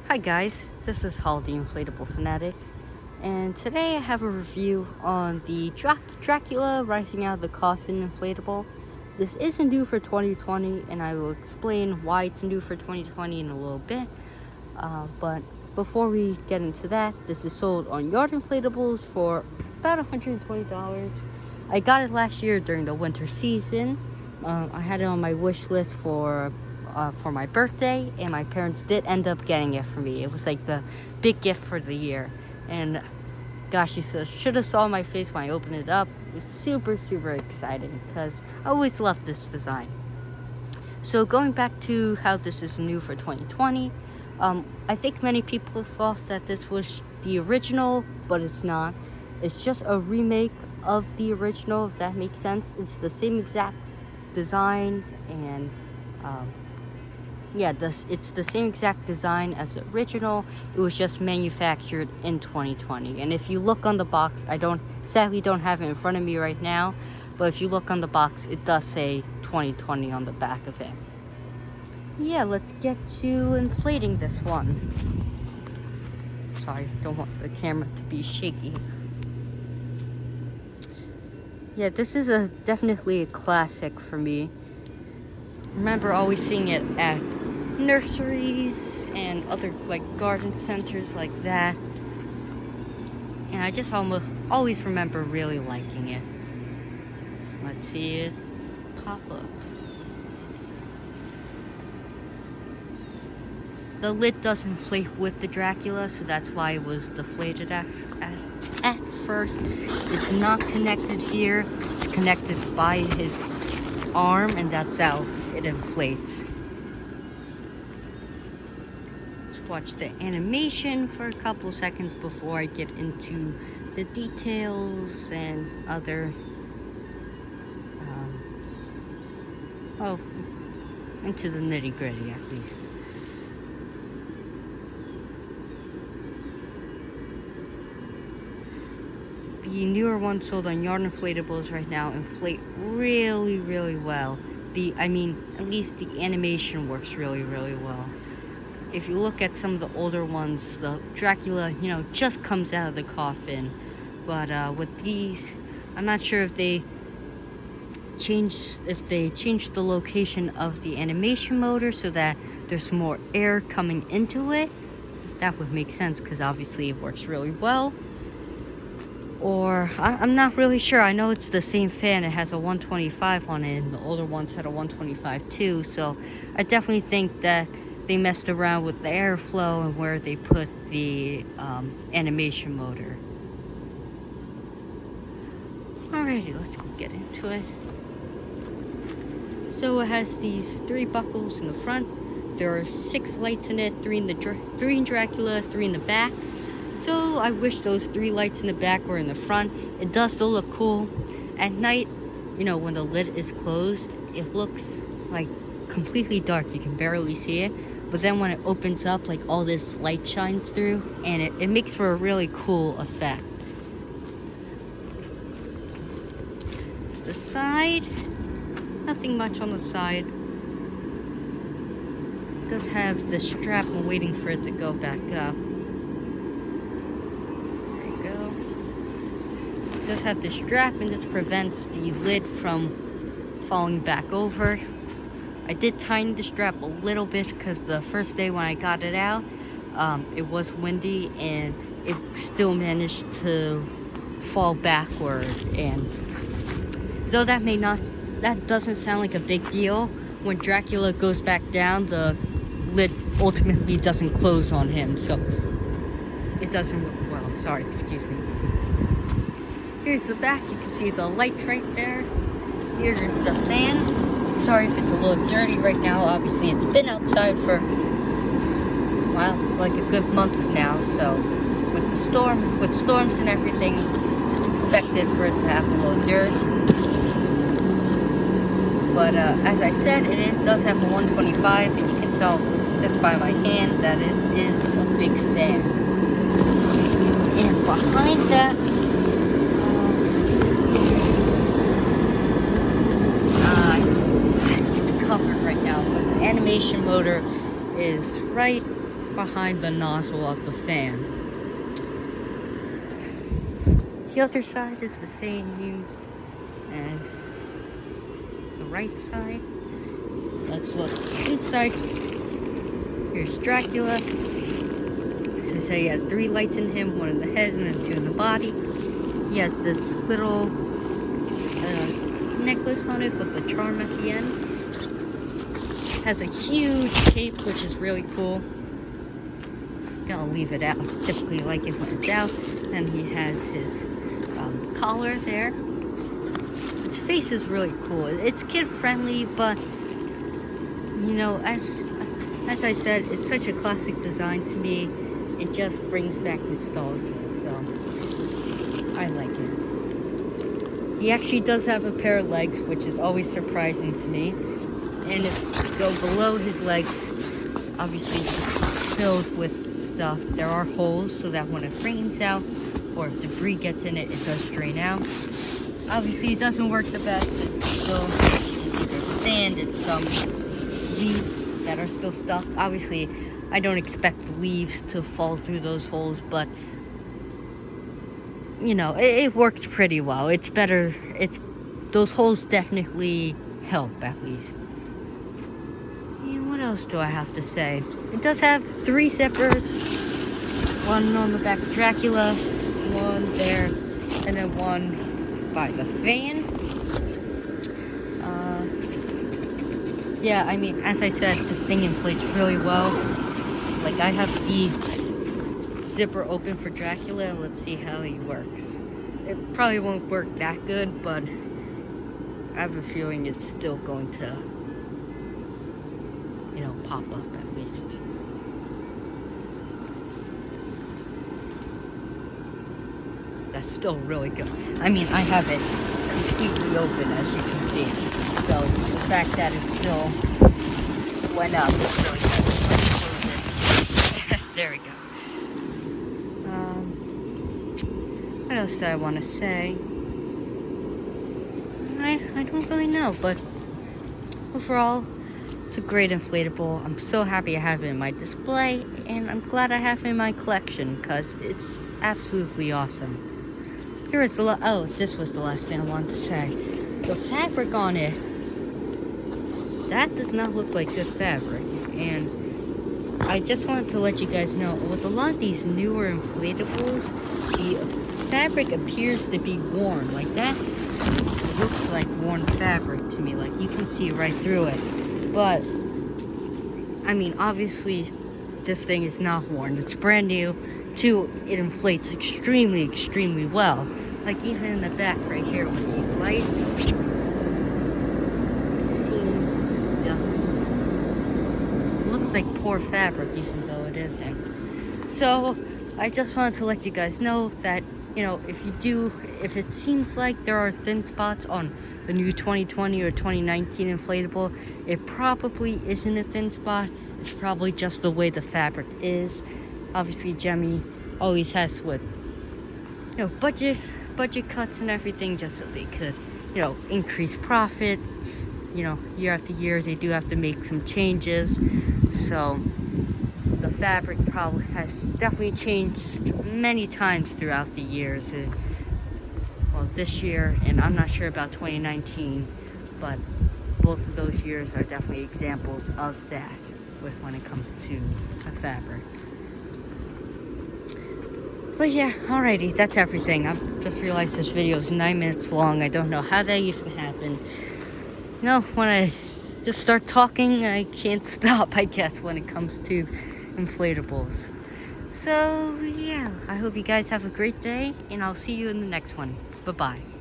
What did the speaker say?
Hi guys, this is Holiday Inflatable Fanatic, and today I have a review on the Dracula Rising Out of the Coffin inflatable. This isn't new for 2020, and I will explain why it's new for 2020 in a little bit. But before we get into that, this is sold on Yard Inflatables for about $120. I got it last year during the winter season. I had it on my wish list for my birthday, and my parents did end up getting it for me. It was like the big gift for the year, and gosh, you should have saw my face when I opened it up. It was super exciting because I always loved this design. So going back to how this is new for 2020, I think many people thought that this was the original, but it's not. It's just a remake of the original, if that makes sense. It's the same exact design, and it's the same exact design as the original. It was just manufactured in 2020. And if you look on the box, I sadly don't have it in front of me right now, but if you look on the box, it does say 2020 on the back of it. Yeah, let's get to inflating this one. Sorry, don't want the camera to be shaky. Yeah, this is definitely a classic for me. Remember always seeing it at nurseries and other garden centers like that, and I just always remember really liking it. Let's see it pop up. The lid does inflate with the Dracula, so that's why it was deflated at first. It's not connected here, it's connected by his arm, and that's how it inflates. Let's watch the animation for a couple seconds before I get into the details and other into the nitty-gritty at least. The newer ones sold on Yard Inflatables right now inflate really well. At least the animation works really well. If you look at some of the older ones, the Dracula, just comes out of the coffin. But with these, I'm not sure if they changed the location of the animation motor so that there's more air coming into it. That would make sense because obviously it works really well. Or I'm not really sure. I know it's the same fan. It has a 125 on it, and the older ones had a 125 too. So I definitely think that they messed around with the airflow and where they put the animation motor. Alrighty, let's go get into it. So it has these 3 buckles in the front. There are 6 lights in it, 3 in Dracula, 3 in the back. So I wish those 3 lights in the back were in the front. It does still look cool. At night, when the lid is closed, it looks like completely dark. You can barely see it. But then when it opens up, all this light shines through, and it makes for a really cool effect. The side, nothing much on the side. It does have the strap. I'm waiting for it to go back up. It does have the strap, and this prevents the lid from falling back over. I did tighten the strap a little bit because the first day when I got it out, it was windy and it still managed to fall backward. And though that doesn't sound like a big deal, when Dracula goes back down, the lid ultimately doesn't close on him, so it doesn't work well. Sorry, excuse me. Here's the back. You can see the lights right there. Here's the fan. Sorry if it's a little dirty right now. Obviously, it's been outside for, like a good month now. So with storms and everything, it's expected for it to have a little dirt. But as I said, it does have a 125, and you can tell just by my hand that it is a big fan. And behind that, it's covered right now, but the animation motor is right behind the nozzle of the fan. The other side is the same as the right side. Let's look inside. Here's Dracula. As I say, he had 3 lights in him, 1 in the head and then 2 in the body. He has this little necklace on it with a charm at the end. Has a huge cape, which is really cool. Gonna leave it out. Typically like it when it's out. And he has his collar there. Its face is really cool. It's kid friendly, but you know, as I said, it's such a classic design to me. It just brings back nostalgia, so I like it. He actually does have a pair of legs, which is always surprising to me. And if you go below his legs, obviously it's filled with stuff. There are holes so that when it rains out or if debris gets in it, it does drain out. Obviously it doesn't work the best. It's still, it's either sand and some leaves that are still stuck. Obviously I don't expect leaves to fall through those holes, but you know, it works pretty well. It's better, those holes definitely help at least. And what else do I have to say? It does have 3 zippers. 1 on the back of Dracula, 1 there, and then 1 by the fan. Yeah, I mean, as I said, this thing inflates really well. Like, I have the zipper open for Dracula. Let's see how he works. It probably won't work that good, but I have a feeling it's still going to, you know, pop up at least. That's still really good. I mean, I have it completely open, as you can see. So the fact that it still went up is really good. There we go. What else do I want to say? I don't really know, but overall, it's a great inflatable. I'm so happy I have it in my display, and I'm glad I have it in my collection because it's absolutely awesome. Here is the this was the last thing I wanted to say. The fabric on it, that does not look like good fabric, and I just wanted to let you guys know, with a lot of these newer inflatables, the fabric appears to be worn. Like that looks like worn fabric to me. Like you can see right through it. But I mean, obviously this thing is not worn. It's brand new. 2, it inflates extremely well. Like even in the back right here with these lights, it seems just looks like poor fabric even though it isn't. So I just wanted to let you guys know that, you know, if it seems like there are thin spots on the new 2020 or 2019 inflatable, it probably isn't a thin spot. It's probably just the way the fabric is. Obviously, Gemmy always has with, you know, budget cuts and everything, just so they could, you know, increase profits. You know, year after year, they do have to make some changes. So the fabric probably has definitely changed many times throughout the years. Well, this year, and I'm not sure about 2019, but both of those years are definitely examples of that when it comes to a fabric. But yeah, alrighty, that's everything. I've just realized this video is 9 minutes long. I don't know how that even happened. No, when I just start talking, I can't stop, I guess, when it comes to inflatables. So yeah, I hope you guys have a great day, and I'll see you in the next one. Bye-bye.